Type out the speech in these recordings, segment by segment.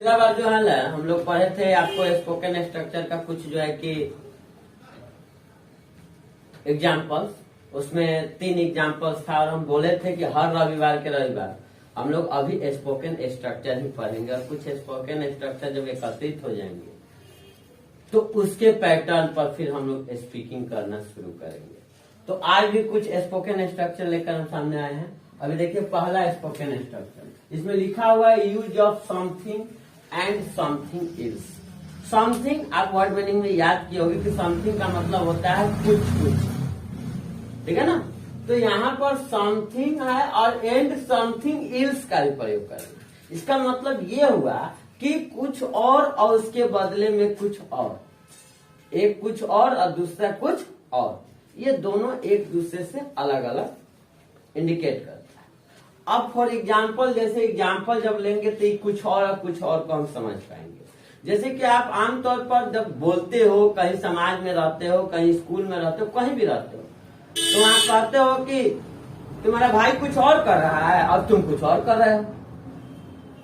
पिछला बार जो है ना हम लोग पढ़े थे आपको स्पोकन स्ट्रक्चर का कुछ जो है कि एग्जाम्पल्स, उसमें 3 एग्जाम्पल्स था और हम बोले थे कि हर रविवार के रविवार हम लोग अभी स्पोकन स्ट्रक्चर ही पढ़ेंगे और कुछ स्पोकन स्ट्रक्चर जब एकत्रित हो जाएंगे तो उसके पैटर्न पर फिर हम लोग स्पीकिंग करना शुरू करेंगे। तो आज भी कुछ स्पोकन स्ट्रक्चर लेकर हम सामने आए हैं। अभी देखिए पहला स्पोकन स्ट्रक्चर, इसमें लिखा हुआ है use of something and something is. Something आप वर्ड मीनिंग में याद की होगी कि समथिंग का मतलब होता है कुछ कुछ, ठीक है ना। तो यहाँ पर समथिंग है और एंड समथिंग इल्स का भी प्रयोग करेंगे। इसका मतलब ये हुआ कि कुछ और उसके बदले में कुछ और, एक कुछ और दूसरा कुछ और, ये दोनों एक दूसरे से अलग अलग इंडिकेट करता है। अब फॉर एग्जाम्पल, जैसे एग्जाम्पल जब लेंगे तो कुछ और को हम समझ पाएंगे। जैसे कि आप आमतौर पर जब बोलते हो, कहीं समाज में रहते हो, कहीं स्कूल में रहते हो, कहीं भी रहते हो, तो आप कहते हो कि तुम्हारा भाई कुछ और कर रहा है और तुम कुछ और कर रहे हो।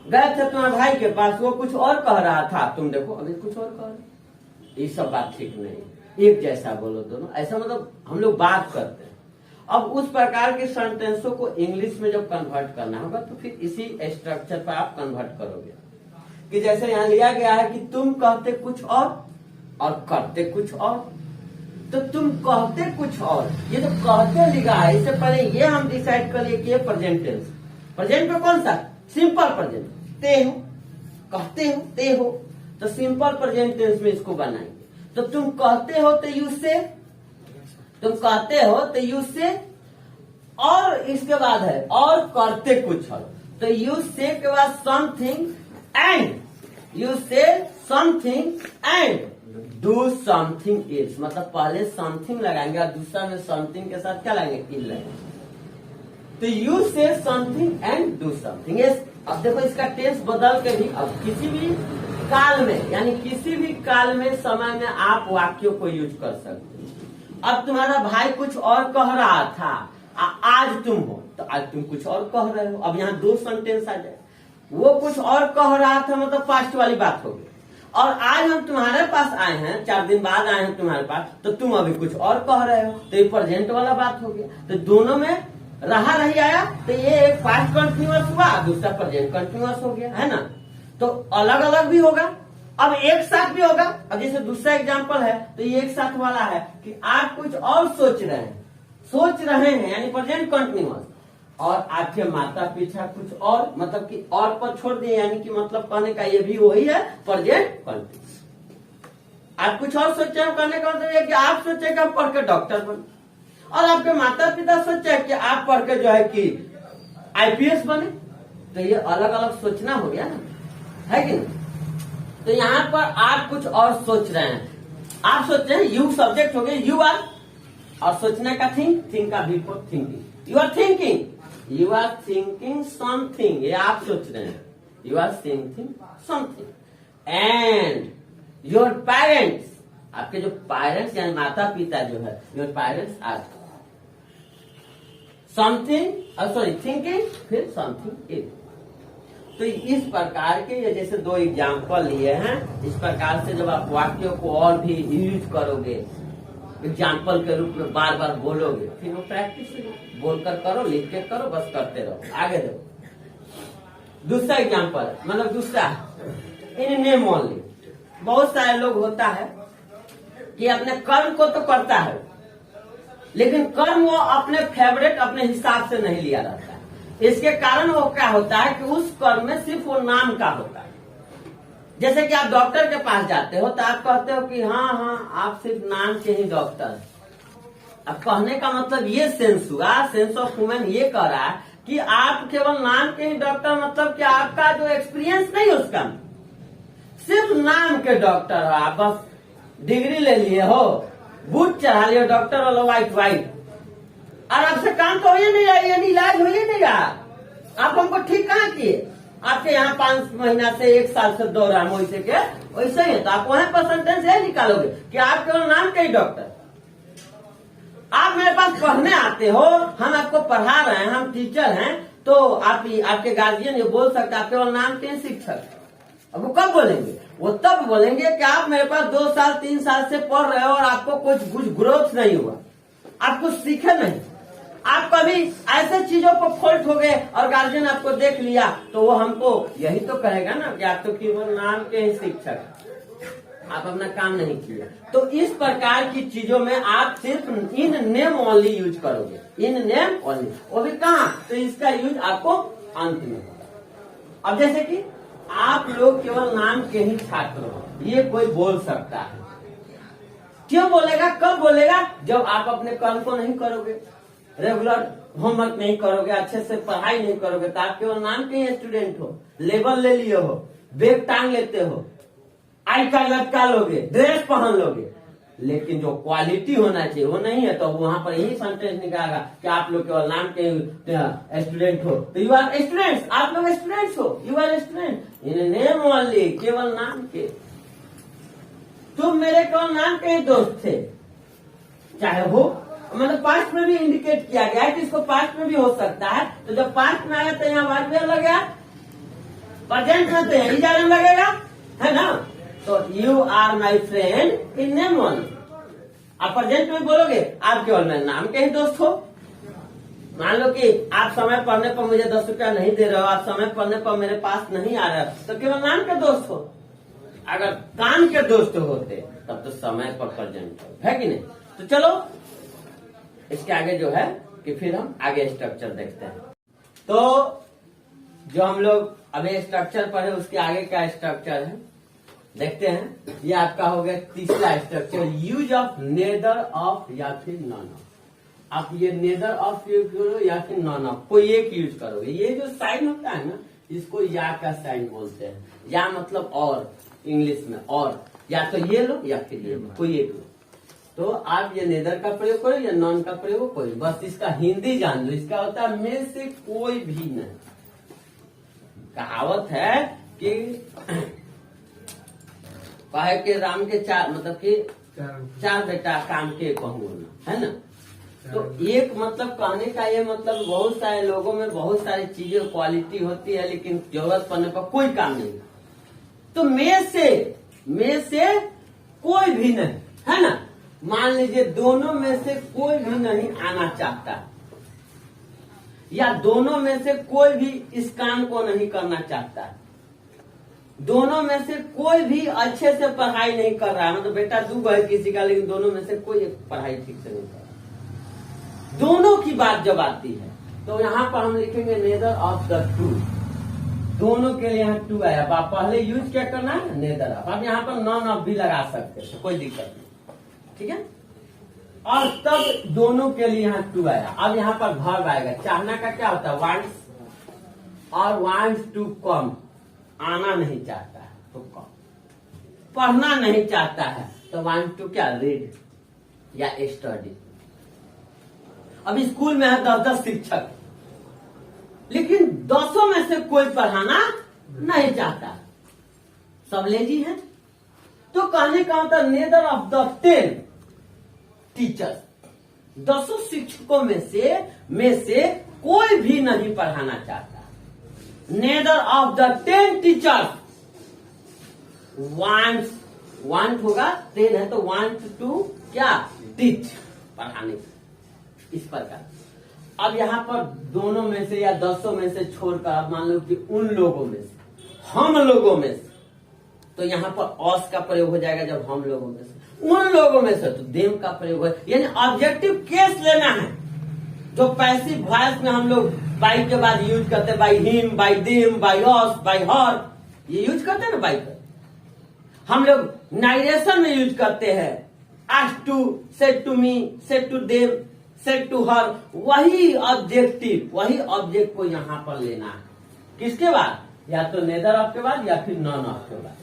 गए थे तुम्हारे भाई के पास, वो कुछ और कह रहा था, तुम देखो अभी कुछ और कह रहे। ये सब बात ठीक नहीं, एक जैसा बोलो दोनों, ऐसा मतलब हम लोग बात करते हैं। अब उस प्रकार के सेंटेंसों को इंग्लिश में जब कन्वर्ट करना होगा तो फिर इसी स्ट्रक्चर पर आप कन्वर्ट करोगे कि जैसे यहाँ लिया गया है कि तुम कहते कुछ और करते कुछ और। तो तुम कहते कुछ और, ये तो कहते लिखा है, इससे पहले ये हम डिसाइड कर लिए कि ये प्रेजेंट टेंस। प्रेजेंट में कौन सा? सिंपल प्रेजेंट, ते हो, कहते हो, ते हो, तो सिंपल प्रेजेंट टेंस में इसको बनाएंगे। तो तुम कहते हो तो यू से, तुम कहते हो तो यू से, और इसके बाद है और करते कुछ और, तो यू से के बाद समथिंग एंड, यू से something and do something is, मतलब पहले समथिंग लगाएंगे और दूसरा में समथिंग के साथ क्या लगाएंगे? इज लगाएंगे। तो यू से समथिंग एंड डू समथिंग। अब देखो इसका टेंस बदल के भी, अब किसी भी काल में, यानी किसी भी काल में, समय में आप वाक्यों को यूज कर सकते हो। अब तुम्हारा भाई कुछ और कह रहा था, आज तुम हो, तो आज तुम कुछ और कह रहे हो। अब यहाँ 2 सेंटेंस आ जाए। वो कुछ और कह रहा था मतलब पास्ट वाली बात होगी, और आज हम तुम्हारे पास आए हैं, 4 दिन बाद आए हैं तुम्हारे पास, तो तुम अभी कुछ और कह रहे हो, तो ये प्रेजेंट वाला बात हो गया। तो दोनों में रहा रही आया, तो ये एक पास्ट कंटिन्यूअस हुआ, दूसरा प्रेजेंट कंटिन्यूअस हो गया, है ना। तो अलग अलग भी होगा, अब एक साथ भी होगा। अब जैसे दूसरा एग्जांपल है तो ये एक साथ वाला है कि आप कुछ और सोच रहे हैं, यानी प्रेजेंट कंटिन्यूअस, और आपके माता पिता कुछ और, मतलब कि और पर छोड़ दिए, यानी कि मतलब कहने का ये भी वही है, प्रेजेंट कंटिन्यूअस। आप कुछ और सोचे, कहने का मतलब ये कि आप सोचे कि आप पढ़ के डॉक्टर बने, और आपके माता पिता सोचे कि आप पढ़ के जो है कि आईपीएस बने। तो ये अलग अलग सोचना हो गया ना, है कि नहीं। तो यहाँ पर आप कुछ और सोच रहे हैं, आप सोच रहे हैं, यू सब्जेक्ट हो गया, यू आर, और सोचने का थिंक का भी thinking, you are thinking something, ये आप सोच रहे हैं, you are thinking something. And your parents, आपके जो पेरेंट्स यानी माता पिता जो है, your parents are something, thinking, फिर समथिंग इज। तो इस प्रकार के ये जैसे 2 एग्जाम्पल लिए हैं, इस प्रकार से जब आप वाक्यों को और भी यूज करोगे, एग्जाम्पल के रूप में बार बार बोलोगे, फिर वो प्रैक्टिस बोलकर करो, लिख के करो, बस करते रहो, आगे देखो। दूसरा एग्जाम्पल, मतलब दूसरा, इन नेम ओनली। बहुत सारे लोग होता है कि अपने कर्म को तो करता है, लेकिन कर्म वो अपने फेवरेट, अपने हिसाब से नहीं लिया रहता है। इसके कारण वो क्या होता है कि उस कर्म में सिर्फ वो नाम का होता है। जैसे कि आप डॉक्टर के पास जाते हो तो आप कहते हो कि हाँ आप सिर्फ नाम के ही डॉक्टर। अब कहने का मतलब ये सेंस हुआ, सेंस ऑफ ह्यूमन ये कह रहा है कि आप केवल नाम के ही डॉक्टर, मतलब कि आपका जो एक्सपीरियंस नहीं उसका, सिर्फ नाम के डॉक्टर हो आप, बस डिग्री ले लिए हो, बूट चढ़ा लिए डॉक्टर वाला व्हाइट, और आपसे काम तो ये नहीं रहा, यानी इलाज हो ही नहीं रहा। आप हमको ठीक कहाँ किए? आपके यहाँ 5 महीना से 1 साल से दौरा हम वैसे के वैसे ही है, तो आप वहीं पर सेंटेंस ये निकालोगे कि आप केवल नाम के ही डॉक्टर। आप मेरे पास पढ़ने आते हो, हम आपको पढ़ा रहे हैं, हम टीचर हैं, तो आप आपके गार्जियन ये बोल सकते आप केवल नाम के शिक्षक, अब वो कब बोलेंगे? वो तब बोलेंगे कि आप मेरे पास 2 साल 3 साल से पढ़ रहे हो और आपको कुछ ग्रोथ नहीं हुआ, आप कुछ सीखे नहीं, आप कभी ऐसे चीजों को फॉल्ट हो गए और गार्जियन आपको देख लिया तो वो हमको यही तो कहेगा ना कि आप तो केवल नाम के ही शिक्षक, आप अपना काम नहीं किया। तो इस प्रकार की चीजों में आप सिर्फ इन नेम ओनली यूज करोगे, इन नेम ओनली, वो भी कहाँ? तो इसका यूज आपको अंत में होगा। अब जैसे कि आप लोग केवल नाम के ही छात्र हो, ये कोई बोल सकता है। क्यों बोलेगा? कब बोलेगा? जब आप अपने कर्म को नहीं करोगे, रेगुलर होमवर्क नहीं करोगे, अच्छे से पढ़ाई नहीं करोगे, तो आप केवल नाम के ही स्टूडेंट हो, लेबल ले लिए हो, बैग टांग लेते हो, आई कार्ड लटका लोगे, ड्रेस पहन लोगे, लेकिन जो क्वालिटी होना चाहिए वो नहीं है, तो वहां पर यही सेंटेंस निकालेगा कि आप लोग केवल नाम के स्टूडेंट हो। तो यू आर स्टूडेंट्स, आप लोग स्टूडेंट्स हो, you are student in name only, केवल नाम के। तुम मेरे केवल नाम के ही दोस्त थे, चाहे हो मतलब पास्ट में भी इंडिकेट किया गया है कि इसको पास्ट में भी हो सकता है। तो जब पास्ट में आया तो यहाँ वर्ब लग गया, प्रेजेंट में तो यही जाने लगेगा, है ना? तो you are my friend in name only. आप प्रेजेंट में बोलोगे आप केवल मेरे नाम के ही दोस्त हो। मान लो कि आप समय पढ़ने पर मुझे 10 रुपया नहीं दे रहे हो, आप समय पढ़ने पर मेरे पास नहीं आ रहे हो, तो केवल नाम के दोस्त हो। अगर काम के दोस्त होते तब तो समय पर प्रेजेंट हो, है कि नहीं? तो चलो इसके आगे जो है कि फिर हम आगे स्ट्रक्चर देखते हैं। तो जो हम लोग अभी स्ट्रक्चर पढ़े उसके आगे का स्ट्रक्चर है देखते हैं। ये आपका हो गया तीसरा structure, use of neither of या फिर नॉन ऑफ। आप ये नेदर ऑफ यूज करो या फिर नॉन ऑफ, कोई एक यूज करोगे। ये जो साइन होता है ना, इसको या का साइन बोलते हैं। या मतलब और, इंग्लिश में और, या तो ये लो या फिर ये लो, कोई एक लो। तो आप ये नेदर का प्रयोग करो या नॉन का प्रयोग करो, बस इसका हिंदी जान लो। इसका होता है में से कोई भी नहीं। कहावत है कि कहे के राम के चार, मतलब कि चार बेटा काम के कहूँ, है ना? तो एक मतलब कहने का ये मतलब बहुत सारे लोगों में बहुत सारी चीजें क्वालिटी होती है, लेकिन जरूरत पड़ने पर कोई काम नहीं। तो में से कोई भी नहीं, है ना? मान लीजिए दोनों में से कोई भी नहीं आना चाहता, या दोनों में से कोई भी इस काम को नहीं करना चाहता, दोनों में से कोई भी अच्छे से पढ़ाई नहीं कर रहा है। मतलब बेटा दूगो है किसी का, लेकिन दोनों में से कोई पढ़ाई ठीक से नहीं कर रहा। दोनों की बात जब आती है तो यहाँ पर हम लिखेंगे नेदर ऑफ द टू। दोनों के लिए यहाँ टू आया, आप पहले यूज क्या करना है? Neither of. आप यहाँ पर नॉन ऑफ भी लगा सकते हैं, कोई दिक्कत नहीं, ठीक है? और तब दोनों के लिए यहाँ टू आया। अब यहाँ पर वर्ब आएगा। चाहना का क्या होता है? वांट्स, और वांट्स टू कम, आना नहीं चाहता है तो कम, पढ़ना नहीं चाहता है तो वांट टू क्या? रीड या स्टडी। अब स्कूल में है 10-10 शिक्षक, लेकिन 10 में से कोई पढ़ाना नहीं चाहता, सब लेजी है। तो कहने का होता नेदर ऑफ द 10 टीचर्स, 10 शिक्षकों में से कोई भी नहीं पढ़ाना चाहता। Neither of the 10 teachers want होगा, 10 है तो वांट टू क्या? टीच, पढ़ाने का। इस प्रकार अब यहाँ पर दोनों में से या 10 में से छोड़कर मान लो कि उन लोगों में से, हम लोगों में से, तो यहाँ पर ऑस का प्रयोग हो जाएगा। जब हम लोगों में से, उन लोगों में से, तो देम का प्रयोग है। यानी ऑब्जेक्टिव केस लेना है। जो पैसिव वॉइस में हम लोग बाई के बाद यूज करते हैं, by him, by them, by us, by her, ये यूज करते हैं ना बाई पर। हम लोग नाइरेशन में यूज करते हैं ask to, said to me, said to them, said to her. वही ऑब्जेक्टिव, वही ऑब्जेक्ट को यहाँ पर लेना है। किसके बाद? या तो नेदर ऑफ के बाद या फिर नॉन ऑफ के बाद।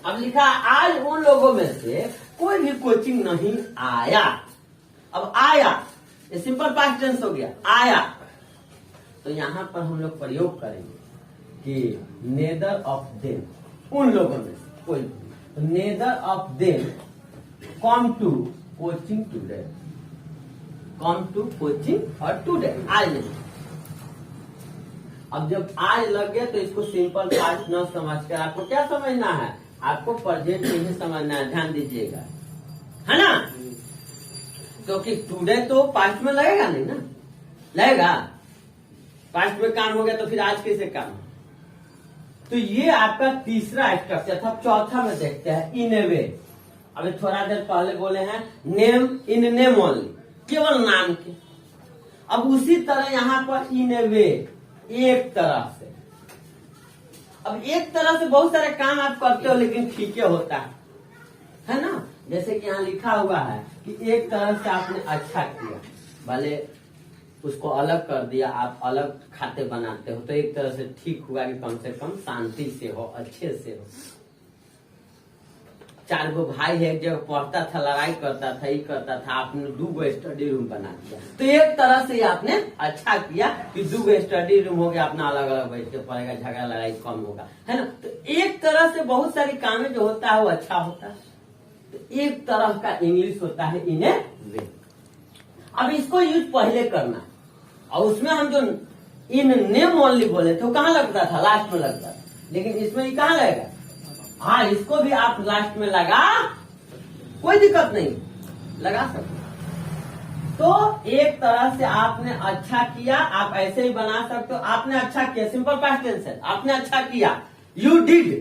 अब लिखा आज उन लोगों में से कोई भी कोचिंग नहीं आया। अब आया, ये सिंपल पास्ट टेंस हो गया, आया। तो यहाँ पर हम लोग प्रयोग करेंगे कि नेदर ऑफ देम, उन लोगों में से कोई भी। Neither of them come to coaching today, come to coaching और टूडे, आज नहीं। अब जब आज लग गया तो इसको सिंपल पास्ट न समझकर आपको क्या समझना है, आपको प्रेजेंट में ही समझना है, ध्यान दीजिएगा, है ना। क्योंकि टुडे तो पास्ट में लगेगा नहीं ना, लगेगा, पास्ट में काम हो गया तो फिर आज कैसे काम। तो ये आपका तीसरा स्ट्रक्चर था। चौथा में देखते हैं इन ए वे। अभी थोड़ा देर पहले बोले हैं नेम इन नेम ओनली, केवल नाम के। अब उसी तरह यहाँ पर इन ए वे, एक तरह से। अब एक तरह से बहुत सारे काम आप करते हो लेकिन ठीक होता है ना। जैसे कि यहाँ लिखा हुआ है कि एक तरह से आपने अच्छा किया, भले उसको अलग कर दिया, आप अलग खाते बनाते हो तो एक तरह से ठीक हुआ कि कम से कम शांति से हो, अच्छे से हो। 4 गो भाई है, एक जगह पढ़ता था, लड़ाई करता था, ये करता था, आपने 2 गो स्टडी रूम बना दिया तो एक तरह से आपने अच्छा किया कि 2 गो स्टडी रूम हो गया, अपना अलग अलग बैठ के पढ़ेगा, झगड़ा लड़ाई कम होगा, है ना। तो एक तरह से बहुत सारी कामें जो होता है वो अच्छा होता है। तो एक तरह का इंग्लिश होता है इन ए वे। अब इसको यूज पहले करना है, और उसमें हम जो इन नेम ओनली बोले थे वो कहाँ लगता था, लास्ट में लगता था, लेकिन इसमें ये कहाँ लगेगा, हाँ इसको भी आप लास्ट में लगा, कोई दिक्कत नहीं, लगा सकते। तो एक तरह से आपने अच्छा किया, आप ऐसे ही बना सकते हो, आपने अच्छा किया, सिंपल पास्ट टेंस है, आपने अच्छा किया, यू डिड,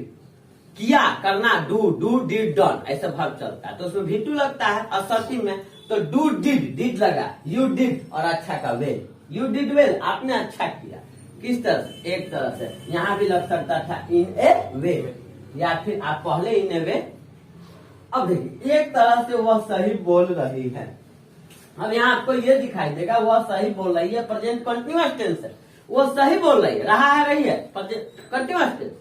किया करना, डू डिड डन, ऐसा वर्ब चलता है तो उसमें भी टू लगता है असर्टिव में, तो डू डिड लगा, यू डिड और अच्छा का वेल, यू डिड वेल, आपने अच्छा किया। किस तरह से, एक तरह से। यहाँ भी लग सकता था इन ए वे, या फिर आप पहले इन ए वे। अब देखिए एक तरह से वह सही बोल रही है। अब यहाँ आपको ये दिखाई देगा वह सही बोल रही है, प्रेजेंट कंटिन्यूअस टेंस है, वो सही बोल रही है, रहा है, रही है, कंटिन्यूअस टेंस।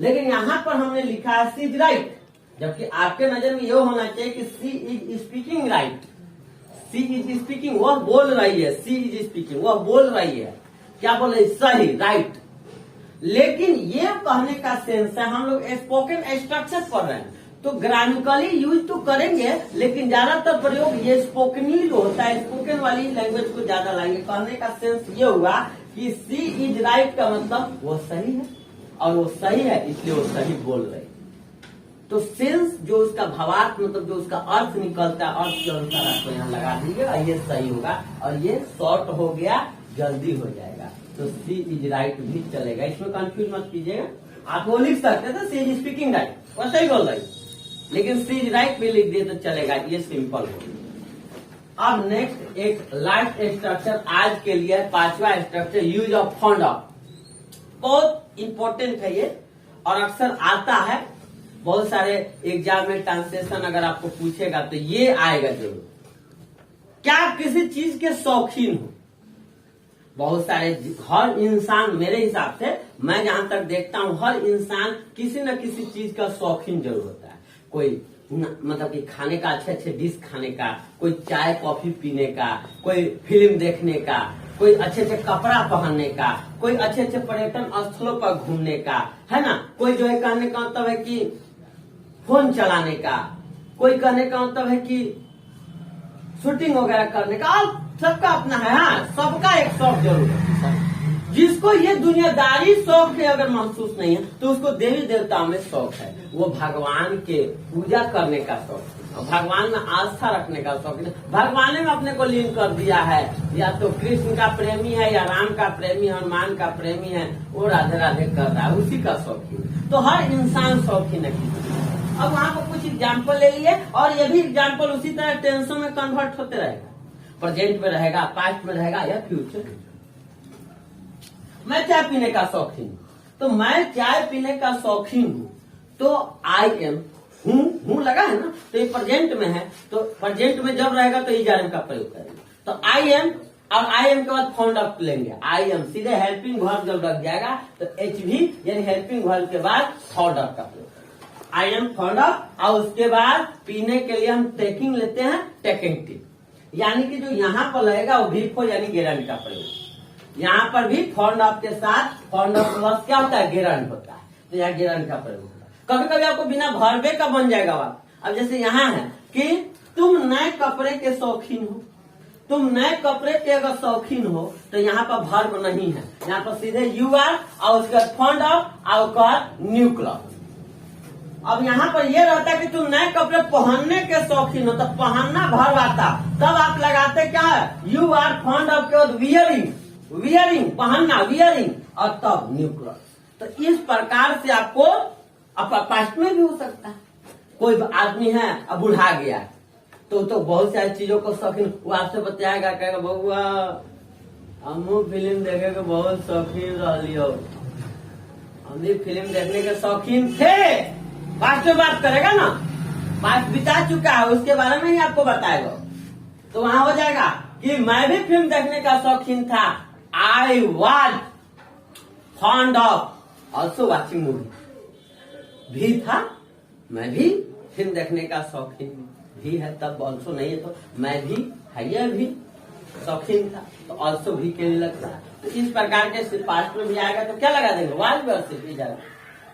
लेकिन यहाँ पर हमने लिखा है सी इज राइट, जबकि आपके नजर में ये होना चाहिए कि she is speaking right, she is speaking, वह बोल रही है, सी इज स्पीकिंग, वह बोल रही है, क्या बोल रही है, सही, राइट। लेकिन ये कहने का सेंस है, हम लोग स्पोकन स्ट्रक्चर पढ़ रहे हैं तो ग्रामेटिकली यूज तो करेंगे, लेकिन ज्यादातर प्रयोग ये स्पोकनली होता है, स्पोकन वाली लैंग्वेज को ज्यादा लाएंगे। कहने का सेंस ये हुआ कि सी इज राइट का मतलब वो सही है, और वो सही है इसलिए वो सही बोल रही है। तो सेंस जो उसका भावार्थ, मतलब जो उसका अर्थ निकलता है, अर्थ के अनुसार आपको यहाँ लगा दीजिएगा, ये सही होगा, और ये शॉर्ट हो गया, जल्दी हो जाएगा, तो सी इज राइट भी चलेगा, इसमें कंफ्यूज मत कीजिएगा। आप वो लिख सकते थे सी इज स्पीकिंग राइट, वो सही बोल रही, लेकिन सी इज राइट भी लिख दिए तो चलेगा, ये सिंपल हो। अब नेक्स्ट एक लास्ट स्ट्रक्चर आज के लिए, 5वां structure use of found of. बहुत इंपॉर्टेंट है ये, और अक्सर आता है बहुत सारे एग्जाम में, ट्रांसलेशन अगर आपको पूछेगा तो ये आएगा जरूर। क्या आप किसी चीज के शौकीन हो? बहुत सारे, हर इंसान, मेरे हिसाब से, मैं जहां तक देखता हूं, हर इंसान किसी न किसी चीज का शौकीन जरूर होता है। कोई मतलब कि खाने का, अच्छे अच्छे डिश खाने का, कोई चाय कॉफी पीने का, कोई फिल्म देखने का, कोई अच्छे अच्छे कपड़ा पहनने का, कोई अच्छे अच्छे पर्यटन स्थलों पर घूमने का, है ना। कोई जो है कहने का मतलब है कि फोन चलाने का, कोई कहने का मतलब है कि शूटिंग वगैरह करने का, सबका अपना है, हाँ सबका एक शौक जरूर है। जिसको ये दुनियादारी शौक है अगर महसूस नहीं है तो उसको देवी देवताओं में शौक है, वो भगवान के पूजा करने का शौक है, भगवान में आस्था रखने का शौक है, भगवान में अपने को लीन कर दिया है, या तो कृष्ण का प्रेमी है, या राम का प्रेमी, हनुमान का प्रेमी है, वो राधे राधे कर रहा है, उसी का शौकीन। तो हर इंसान शौकीन है। अब वहां पर कुछ एग्जाम्पल ले लिए, और ये भी एग्जाम्पल उसी तरह टेंसों में कन्वर्ट होते रहेगा, प्रेजेंट में रहेगा, पास्ट में रहेगा, या फ्यूचर। मैं चाय पीने का शौकीन हूँ, तो मैं चाय पीने का शौकीन हूँ, तो आई एम, हूँ लगा है ना, तो ये प्रेजेंट में है, तो प्रेजेंट में जब रहेगा तो इज का प्रयोग करेंगे। तो आई एम, और आई एम के बाद फाउंड ऑफ लेंगे, आई एम सीधे हेल्पिंग वर्ब जब लग जाएगा तो एच भी, यानी हेल्पिंग वर्ब के बाद फाउंड ऑफ का प्रयोग करेंगे। आई एम फाउंड ऑफ, और उसके बाद पीने के लिए हम टेकिंग लेते हैं, टेकिंग टी, यानी कि जो यहाँ पर लगेगा वो भी को, यानी गेरंड का प्रयोग। यहाँ पर भी फाउंड ऑफ के साथ, फाउंड ऑफ प्लस क्या होता है, गेरंड होता है, तो यहाँ गेरंड का प्रयोग होता है। कभी कभी आपको बिना भरवे का बन जाएगा बात। अब जैसे यहाँ है कि तुम नए कपड़े के शौकीन हो, तुम नए कपड़े के अगर शौकीन हो तो यहाँ पर वर्ब नहीं है, यहाँ पर सीधे यू आर और उसके बाद फॉन्ड ऑफ और उसका न्यू क्लॉथ। अब यहाँ पर ये रहता है कि तुम नए कपड़े पहनने के शौकीन हो तो पहनना वर्ब आता, तब आप लगाते क्या है, यू आर फॉन्ड ऑफ के बाद वियरिंग, वियरिंग पहनना, वियरिंग और तब न्यू क्लॉथ। तो इस प्रकार से आपको पास्ट में भी हो सकता है। कोई आदमी है अब बुढ़ा गया तो बहुत सारी चीजों को शौकीन, वो आपसे बताएगा, कहेगा बउआ हमू फिल्म देखे के बहुत शौकीन रही हो, हम भी फिल्म देखने के शौकीन थे। पास्ट में बात करेगा ना, पास्ट बिता चुका है उसके बारे में ही आपको बताएगा। तो वहां हो जाएगा कि मैं भी फिल्म देखने का शौकीन था, I was fond of also watching movie, भी था, मैं भी फिल्म देखने का शौकीन भी है, तब ऑल्सो नहीं है तो मैं भी है, यह भी शौकीन था तो ऑल्सो भी के लिए लगता है। तो इस प्रकार के पास्ट में भी आएगा तो क्या लगा देंगे, वाज भी जाएगा।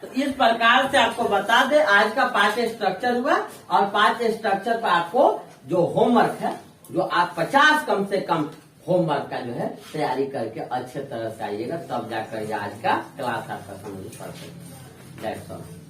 तो इस प्रकार से आपको बता दे आज का 5 स्ट्रक्चर हुआ, और 5 स्ट्रक्चर पर आपको जो होमवर्क है, जो आप 50 कम से कम होमवर्क का जो है तैयारी करके अच्छे तरह से आइएगा, तब जाकर आज का क्लास आपका समझ पड़ सके।